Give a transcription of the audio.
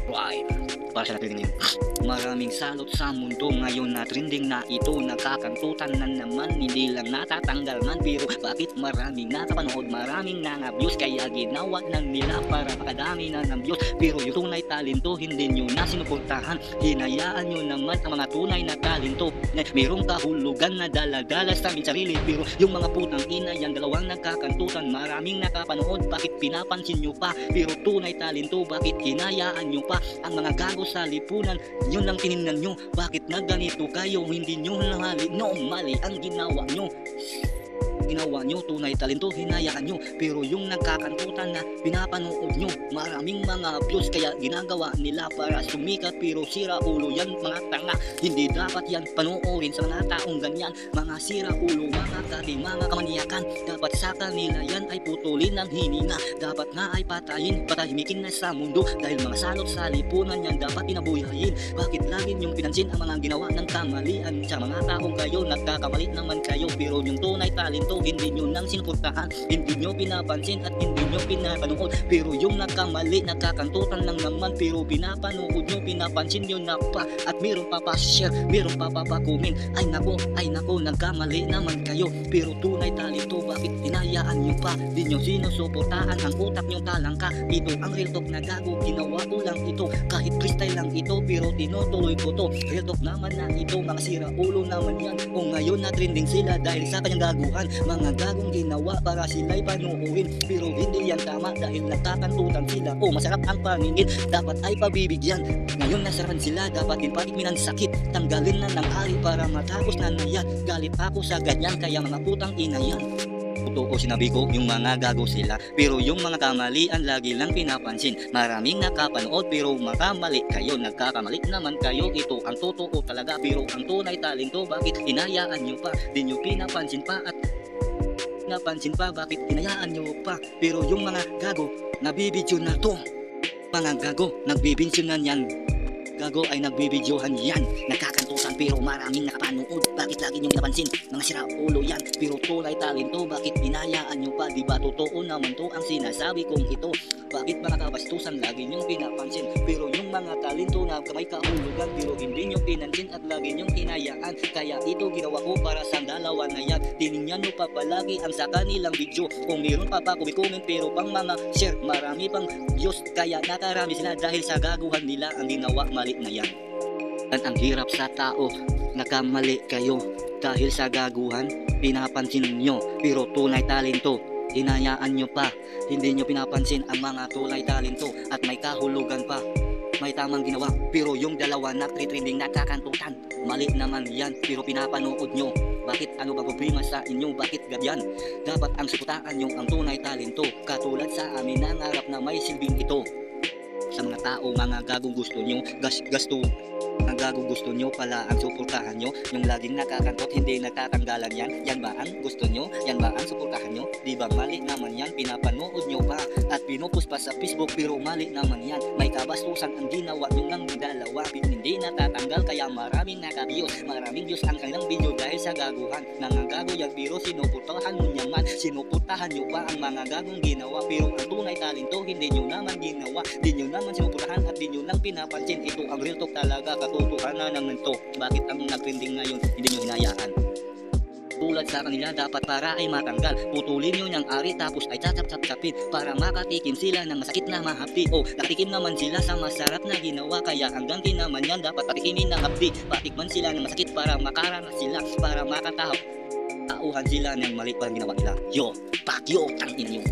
Right. Para sa natin ngayon. Maraming salot sa mundo ngayon na trending na ito. Nakakantutan na naman, hindi lang natatanggal man. Pero bakit maraming nakapanood, maraming nang-abuse? Kaya ginawa lang nila para makadami na ng views. Pero yung tunay talento, hindi nyo na sinuportahan. Hinayaan nyo naman ang mga tunay na talento na mayroong kahulugan na dala-dala sa aming sarili. Pero yung mga putang ina, yung dalawang nagkakantutan, maraming nakapanood, bakit pinapansin nyo pa? Pero tunay talento, bakit hinayaan nyo pa? Ang mga gago sa lipunan, yun lang tinignan nyo. Bakit na ganito kayo? Hindi nyo nahali. No, mali ang ginawa nyo. Tunay talento, hinayaan nyo. Pero yung nagkakantutan na pinapanood nyo, maraming mga views. Kaya ginagawa nila para sumikat. Pero sira ulo yan, mga tanga. Hindi dapat yan panoorin sa mga taong ganyan. Mga sira ulo, mga kati, mga kamaniakan. Dapat sa kanila yan ay putulin ng hininga. Dapat nga ay patahimikin na sa mundo. Dahil mga salot sa lipunan yan dapat pinabuhayin. Bakit lagi nyong pinansin ang mga ginawa ng kamalian? Sa mga taong kayo, nagkakamali naman kayo. Pero yung tunay talento, hindi nyo nang sinuportahan, hindi nyo pinapansin at hindi nyo pinapanood. Pero yung nagkamali, nagkakantutan lang naman. Pero pinapanood nyo, pinapansin nyo na pa. At meron pa pa-share, meron pa pa-comment. Ay nako, nagkamali naman kayo. Pero tunay talento, bakit hinayaan nyo pa? Di nyo sinusuportahan, ang utak nyo talangka. Ito ang real talk na gago, ginawa ko lang ito. Kahit freestyle lang ito, pero tinutuloy ko to. Real talk naman na ito, mga sira ulo naman yan. O ngayon na trending sila dahil sa kanyang gaguhan. Mga gagong ginawa para sila'y panuurin. Pero hindi yan tama dahil nagkakantutan sila. O masarap ang paningin, dapat ay pabibigyan. Ngayon nasarapan sila, dapat din patikmin ang sakit. Tanggalin na ng ari para matapos na yan. Galit ako sa ganyan, kaya mga putang ina yan. Totoo sinabi ko, yung mga gago sila. Pero yung mga kamalian lagi lang pinapansin. Maraming nakapanood pero makamali kayo. Nagkakamali naman kayo, ito ang totoo talaga. Pero ang tunay talento, bakit hinayaan nyo pa? Di nyo pinapansin pa at napansin pa, bakit hinayaan nyo pa? Pero yung mga gago, nabibidyo na to. Mga gago, nagbibidyo na yan. Gago ay nagbibidyohan yan. Nagkakantutan pero maraming nakapanood. Bakit lagi nyo napansin? Mga sira ulo yan. Pero tunay talento, bakit hinayaan nyo pa? Diba totoo naman to ang sinasabi kong ito? Bakit mga kabastusan lagi nyong pinapansin? Pero yung mga talento na may kahulugan pero hindi nyo pinansin at lagi nyong hinayaan. Kaya ito ginawa ko para sa dalawa na yan. Tinignan nyo pa palagi ang sa kanilang video. Kung meron pa comment pero pang mga share, marami pang views. Kaya nakarami sila dahil sa gaguhan nila ang ginawa mali na yan. At ang hirap sa tao, nakamali kayo dahil sa gaguhan, pinapansin nyo pero tunay talento, hinayaan nyo pa. Hindi nyo pinapansin ang mga tunay talento at may kahulugan pa. May tamang ginawa pero yung dalawa na trending nagkakantutan, mali naman yan pero pinapanood nyo. Bakit ano ba problema sa inyo? Bakit ganyan? Dapat ang suportahan nyo ang tunay talento. Katulad sa amin, nangarap na may silbing ito. Sa mga tao, mga gagong gusto nyo, ang gagong gusto nyo pala ang suportahan nyo. Yung laging nakakantot, hindi nakatanggalan yan. Yan ba ang gusto nyo? Yan ba ang suportahan nyo? Di ba mali naman yan? Pinapanood nyo pa at pinupos pa sa Facebook pero mali naman yan. May kabastusan ang ginawa nyo ng dalawa. Hindi natatanggal kaya maraming nakabiyos. Maraming views ang kanilang video dahil sa gaguhan. Nangangago yan pero sinuportahan nyo naman. Sinuportahan nyo pa ang mga gagong ginawa pero ang tunay talento hindi nyo naman ginawa. Di nyo naman sinuportahan at di nyo lang pinapansin. Ito ang real talk talaga, katotohanan naman to. Bakit ang nag-trending ngayon hindi nyo hinayaan? Tulad sa kanila, dapat para ay matanggal. Putulin nyo niyang ari tapos ay tsap-tsap-tsapin para makatikim sila ng masakit na mahapdi. O nakatikim naman sila sa masarap na ginawa. Kaya hanggang din naman yan dapat patikimin ng hapdi. Patikman sila ng masakit para makaranas sila, para makatahap. Tauhan sila ng mali pa ginawa nila. Yo, pakyo, tangin nyo.